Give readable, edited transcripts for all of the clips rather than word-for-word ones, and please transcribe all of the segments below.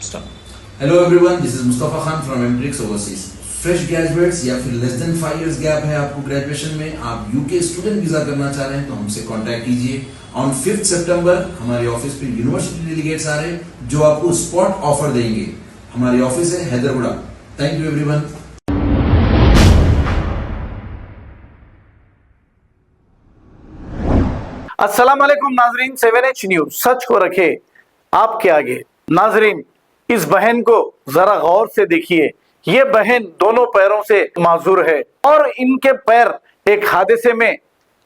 Stop. Hello everyone, this is Mustafa Khan from Amtrix overseas. Fresh graduates या फिर less than 5 years gap है आपको graduation में, आप यूके स्टूडेंट वीजा करना चाह रहे हैं तो हमसे कांटेक्ट कीजिए। ऑन 5 सितंबर हमारे ऑफिस पे यूनिवर्सिटी डेलीगेट्स आ रहे हैं जो आपको स्पॉट ऑफर देंगे। हमारी ऑफिस है हैदरगुड़ा। Thank you everyone. अस्सलाम वालेकुम नाजरीन, 7H न्यूज सच को रखे आपके आगे। नाजरीन, इस बहन को जरा गौर से देखिए। ये बहन दोनों पैरों से माजूर है और इनके पैर एक हादसे में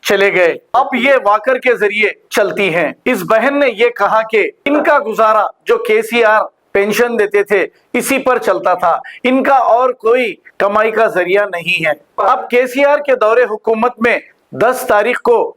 चले गए। अब ये वॉकर के जरिए चलती हैं। इस बहन ने ये कहा कि इनका गुजारा जो केसीआर पेंशन देते थे इसी पर चलता था, इनका और कोई कमाई का जरिया नहीं है। अब केसीआर के दौरे हुकूमत में 10 तारीख को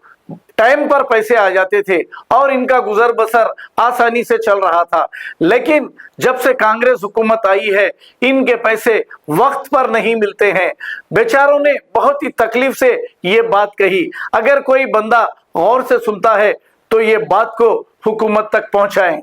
टाइम पर पैसे आ जाते थे और इनका गुजर बसर आसानी से चल रहा था, लेकिन जब से कांग्रेस हुकूमत आई है इनके पैसे वक्त पर नहीं मिलते हैं। बेचारों ने बहुत ही तकलीफ से ये बात कही। अगर कोई बंदा गौर से सुनता है तो ये बात को हुकूमत तक पहुंचाएं।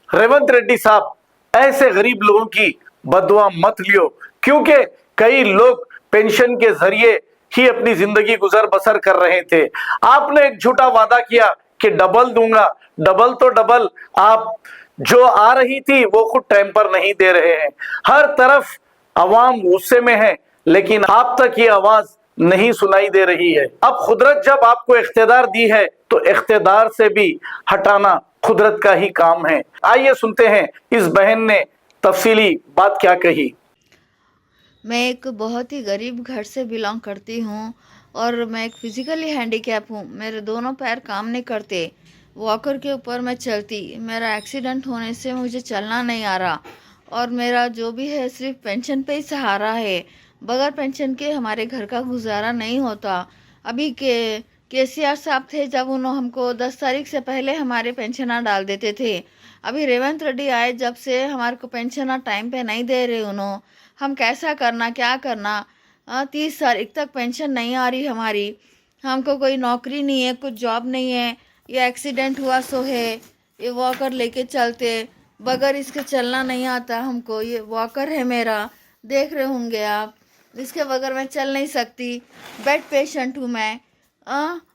रेवंत रेड्डी साहब, ऐसे गरीब लोगों की बददुआ मत लियो, क्योंकि कई लोग पेंशन के जरिए ही अपनी जिंदगी गुजर बसर कर रहे थे। आपने एक झूठा वादा किया कि डबल दूंगा, डबल तो डबल आप जो आ रही थी वो खुद टाइम पर नहीं दे रहे हैं। हर तरफ अवाम गुस्से में है, लेकिन आप तक ये आवाज नहीं सुनाई दे रही है। अब खुदरत जब आपको इख्तियार दी है तो इख्तियार से भी हटाना खुदरत का ही काम है। आइए सुनते हैं इस बहन ने तफसीली बात क्या कही। मैं एक बहुत ही गरीब घर से बिलोंग करती हूँ और मैं एक फिज़िकली हैंडीकैप हूँ। मेरे दोनों पैर काम नहीं करते। वॉकर के ऊपर मैं चलती, मेरा एक्सीडेंट होने से मुझे चलना नहीं आ रहा और मेरा जो भी है सिर्फ पेंशन पे ही सहारा है। बगैर पेंशन के हमारे घर का गुजारा नहीं होता। अभी केसीआर साहब थे जब उन्होंने हमको 10 तारीख से पहले हमारे पेंशना डाल देते थे। अभी रेवंत रेड्डी आए जब से हमारे को पेंशना टाइम पे नहीं दे रहे उन्होंने। हम कैसा करना, क्या करना। 30 तारीख तक पेंशन नहीं आ रही हमारी। हमको कोई नौकरी नहीं है, कुछ जॉब नहीं है। ये एक्सीडेंट हुआ सो है, ये वॉकर लेके चलते, बगैर इसके चलना नहीं आता हमको। ये वॉकर है मेरा, देख रहे होंगे आप। इसके बगैर मैं चल नहीं सकती। बेड पेशेंट हूँ मैं।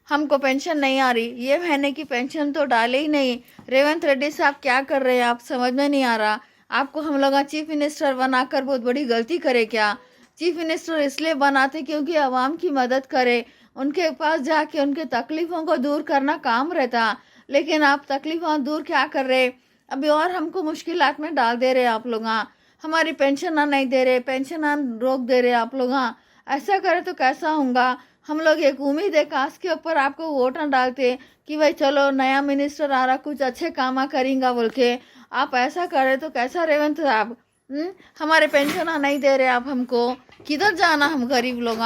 हमको पेंशन नहीं आ रही। ये महीने की पेंशन तो डाले ही नहीं। रेवंत रेड्डी साहब क्या कर रहे हैं आप समझ में नहीं आ रहा। आपको हम लोग चीफ मिनिस्टर बनाकर बहुत बड़ी गलती करे क्या? चीफ मिनिस्टर इसलिए बनाते क्योंकि आवाम की मदद करे, उनके पास जाके उनके तकलीफ़ों को दूर करना काम रहता। लेकिन आप तकलीफ़ों दूर क्या कर रहे, अभी और हमको मुश्किलात में डाल दे रहे आप लोग। हमारी पेंशन नहीं दे रहे, पेंशन रोक दे रहे आप लोग। ऐसा करे तो कैसा होगा? हम लोग एक उम्मीद है काश के ऊपर आपको वोट न डालते कि भाई चलो नया मिनिस्टर आ रहा, कुछ अच्छे काम करेंगे बोल के। आप ऐसा करें तो कैसा रेवंत साहब? हमारे पेंशन नहीं दे रहे आप हमको। किधर जाना हम गरीब लोग?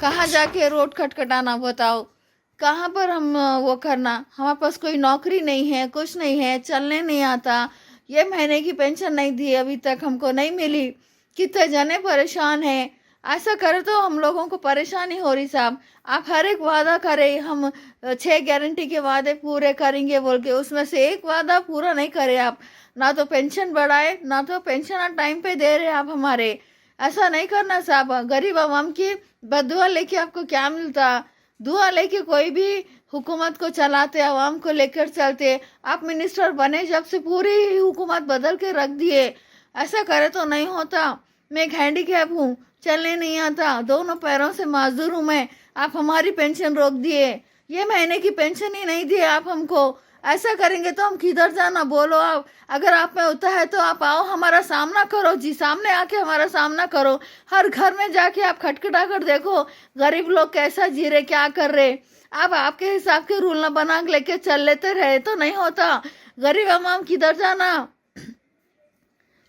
कहाँ जाके रोड खटखटाना बताओ? कहाँ पर हम वो करना? हमारे पास कोई नौकरी नहीं है, कुछ नहीं है, चलने नहीं आता। ये महीने की पेंशन नहीं दी अभी तक हमको नहीं मिली। कितने जने परेशान हैं। ऐसा करे तो हम लोगों को परेशानी हो रही साहब। आप हर एक वादा करें, हम 6 गारंटी के वादे पूरे करेंगे बोल के, उसमें से एक वादा पूरा नहीं करे आप। ना तो पेंशन बढ़ाए, ना तो पेंशन टाइम पे दे रहे आप हमारे। ऐसा नहीं करना साहब। गरीब आवाम की बददुआ लेके आपको क्या मिलता? दुआ लेके कोई भी हुकूमत को चलाते, आवाम को लेकर चलते। आप मिनिस्टर बने जब से पूरी हुकूमत बदल के रख दिए। ऐसा करे तो नहीं होता। मैं एक हैंडीकैप हूँ, चलने नहीं आता, दोनों पैरों से माजूर हूँ मैं। आप हमारी पेंशन रोक दिए, ये महीने की पेंशन ही नहीं दिए आप हमको। ऐसा करेंगे तो हम किधर जाना बोलो आप? अगर आप में होता है तो आप आओ, हमारा सामना करो जी, सामने आके हमारा सामना करो। हर घर में जाके आप खटखटा कर देखो गरीब लोग कैसा जी रहे, क्या कर रहे। आप आपके हिसाब के रूल ना बना लेके चल लेते रहे तो नहीं होता। गरीब आवाम किधर जाना?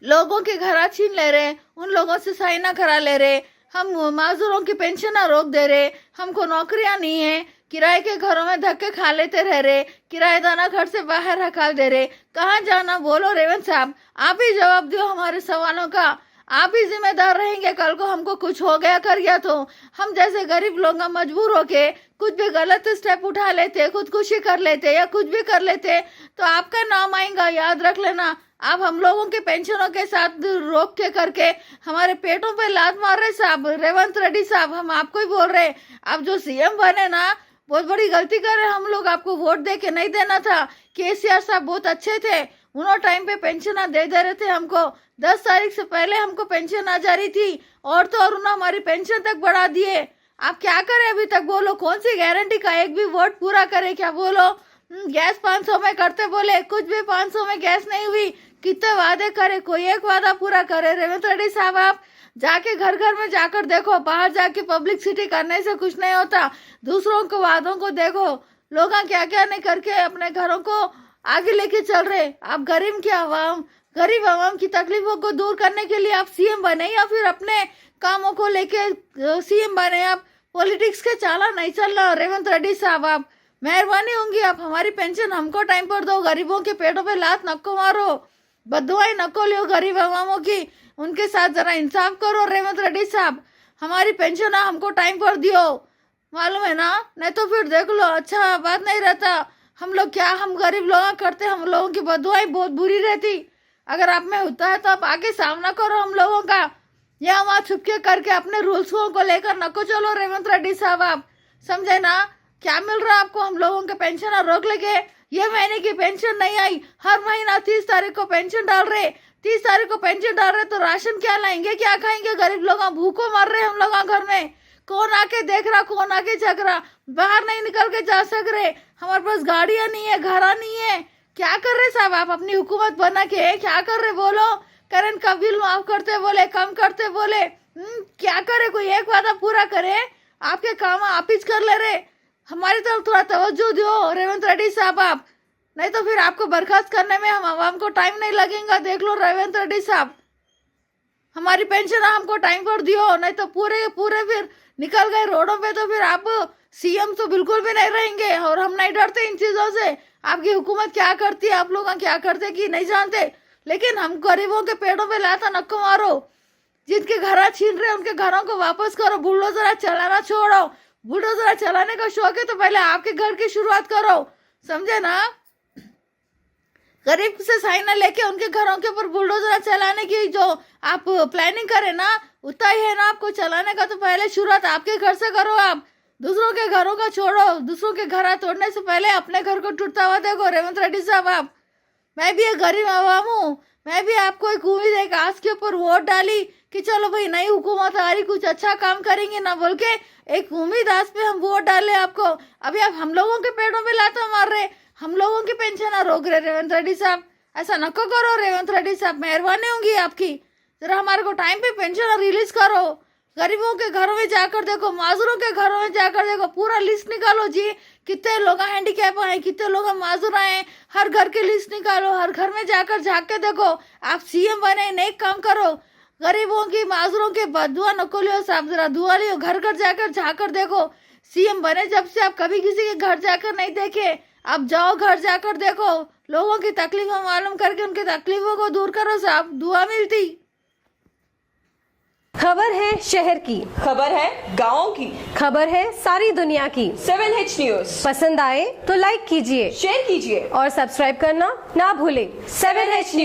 लोगों के घर छीन ले रहे, उन लोगों से साइना करा ले रहे। हम माजूरों की पेंशन रोक दे रहे। हमको नौकरियां नहीं है, किराए के घरों में धक्के खा लेते रह रहे, किराएदाना घर से बाहर हकाल दे रहे। कहाँ जाना बोलो रेवंत साहब? आप ही जवाब दो हमारे सवालों का। आप ही जिम्मेदार रहेंगे कल को हमको कुछ हो गया कर गया तो। हम जैसे गरीब लोग मजबूर होके कुछ भी गलत स्टेप उठा लेते, खुदकुशी कर लेते या कुछ भी कर लेते तो आपका नाम आएगा, याद रख लेना। आप हम लोगों के पेंशनों के साथ रोक के करके हमारे पेटों पे लात मार रहे साहब। रेवंत रेड्डी साहब, हम आपको ही बोल रहे, आप जो सीएम बने ना, बहुत बड़ी गलती कर रहे। हम लोग आपको वोट दे के नहीं देना था। केसीआर साहब बहुत अच्छे थे, उन्होंने टाइम पे पेंशन दे रहे थे हमको। 10 तारीख से पहले हमको पेंशन आ जा रही थी, और तो और उन्होंने हमारी पेंशन तक बढ़ा दिए। आप क्या करें अभी तक? बोलो, कौन सी गारंटी का एक भी वोट पूरा करे क्या? बोलो, गैस 500 में करते बोले, कुछ भी 500 में गैस नहीं हुई। कितने वादे करे, कोई एक वादा पूरा करे? रेवंत रेड्डी साहब, आप जाके घर घर में जाकर देखो, बाहर जाके पब्लिसिटी करने से कुछ नहीं होता। दूसरों के वादों को देखो, लोग क्या क्या नहीं करके अपने घरों को आगे लेके चल रहे। आप गरीब आवाम की तकलीफों को दूर करने के लिए आप सीएम बने, या फिर अपने कामों को लेके सीएम बने? आप पॉलिटिक्स के चाला नहीं चल रहा। रेवंत रेड्डी साहब, आप मेहरबानी होंगी, आप हमारी पेंशन हमको टाइम पर दो। गरीबों के पेटों पे लात नको मारो, बददुआएं नको लियो गरीब आवामों की, उनके साथ जरा इंसाफ करो। रेवंत रेड्डी साहब, हमारी पेंशन हमको टाइम पर दियो, मालूम है ना? नहीं तो फिर देख लो, अच्छा बात नहीं रहता। हम लोग क्या, हम गरीब लोग करते, हम लोगों की बददुआएं बहुत बुरी रहती। अगर आप में होता है तो आप आके सामना करो हम लोगों का, या वहाँ छुपके करके अपने रूल्सों को लेकर नको चलो। रेवंत रेड्डी साहब, आप समझे ना क्या मिल रहा है आपको? हम लोगों के पेंशन रोक लेके ये महीने की पेंशन नहीं आई, हर महीना 30 तारीख को पेंशन डाल रहे। 30 तारीख को पेंशन डाल रहे तो राशन क्या लाएंगे, क्या खाएंगे? गरीब लोग भूखों मर रहे हम लोग घर में। कौन आके देख रहा, कौन आके झक रहा? बाहर नहीं निकल के जा सक रहे, हमारे पास गाड़ियां नहीं है, घर नहीं है। क्या कर रहे साहब आप अपनी हुकूमत बना के? क्या कर रहे? बोलो, करंट का बिल माफ करते बोले, कम करते बोले, क्या करे? कोई एक वादा पूरा करे? आपके काम आप ही कर ले रहे। हमारी तरफ थोड़ा तवज्जो दो रेवंत रेड्डी साहब, आप नहीं तो फिर आपको बर्खास्त करने में हम आवाम को टाइम नहीं लगेगा। देख लो रेवंत रेड्डी साहब, हमारी पेंशन हमको टाइम पर दियो, नहीं तो पूरे फिर निकल गए रोडों पे, तो फिर आप सीएम तो बिल्कुल भी नहीं रहेंगे। और हम नहीं डरते इन चीजों से। आपकी हुकूमत क्या करती है, आप लोग क्या करते कि नहीं जानते, लेकिन हम गरीबों के पेड़ों पे लाता नको मारो। जिनके घर छीन रहे उनके घरों को वापस करो। बुलडोजर चलाना छोड़ो। बुलडोजर चलाने का शौक है तो पहले आपके घर की शुरुआत करो, समझे ना? गरीब से साइन लेके उनके घरों के ऊपर बुलडोजर चलाने की जो आप प्लानिंग करें ना, उतना ही है ना आपको चलाने का। तो पहले शुरुआत आपके घर से करो। आप दूसरों के घरों का छोड़ो। दूसरों के घर तोड़ने से पहले अपने घर को टूटता हुआ देखो। रेवंत रेड्डी साहब, आप, मैं भी एक गरीब आवाम हूँ, मैं भी आपको एक उम्मीद एक आस के ऊपर वोट डाली कि चलो भाई नई हुकूमत आ रही, कुछ अच्छा काम करेंगे ना बोल के एक उम्मीद आस पे हम वोट डाले आपको। अभी आप हम लोगों के पेड़ों पे लाता मार रहे, हम लोगों की पेंशन रोक रहे। रेवंत रेड्डी साहब, ऐसा नको करो। रेवंत रेड्डी साहब, मेहरबानी होंगी आपकी, जरा हमारे को टाइम पे पेंशन रिलीज करो। गरीबों के घरों में जाकर देखो, माजूरों के घरों में जाकर देखो, पूरा लिस्ट निकालो जी, कितने लोग हैंडीकैप हैं, कितने लोग माजूर हैं, हर घर की लिस्ट निकालो। हर घर में जाकर झाँक के देखो। आप सीएम बने, नेक काम करो, गरीबों की माजूरों के बदुआ नको लियो साहब, जरा दुआ लियो। घर घर जाकर झाँकर देखो। सीएम बने जब से आप कभी किसी के घर जाकर नहीं देखे। आप जाओ, घर जाकर देखो, लोगों की तकलीफों मालूम करके उनकी तकलीफों को दूर करो साहब, दुआ मिलती। खबर है शहर की, खबर है गाँव की, खबर है सारी दुनिया की। 7H न्यूज पसंद आए तो लाइक कीजिए, शेयर कीजिए और सब्सक्राइब करना ना भूलें। 7H news.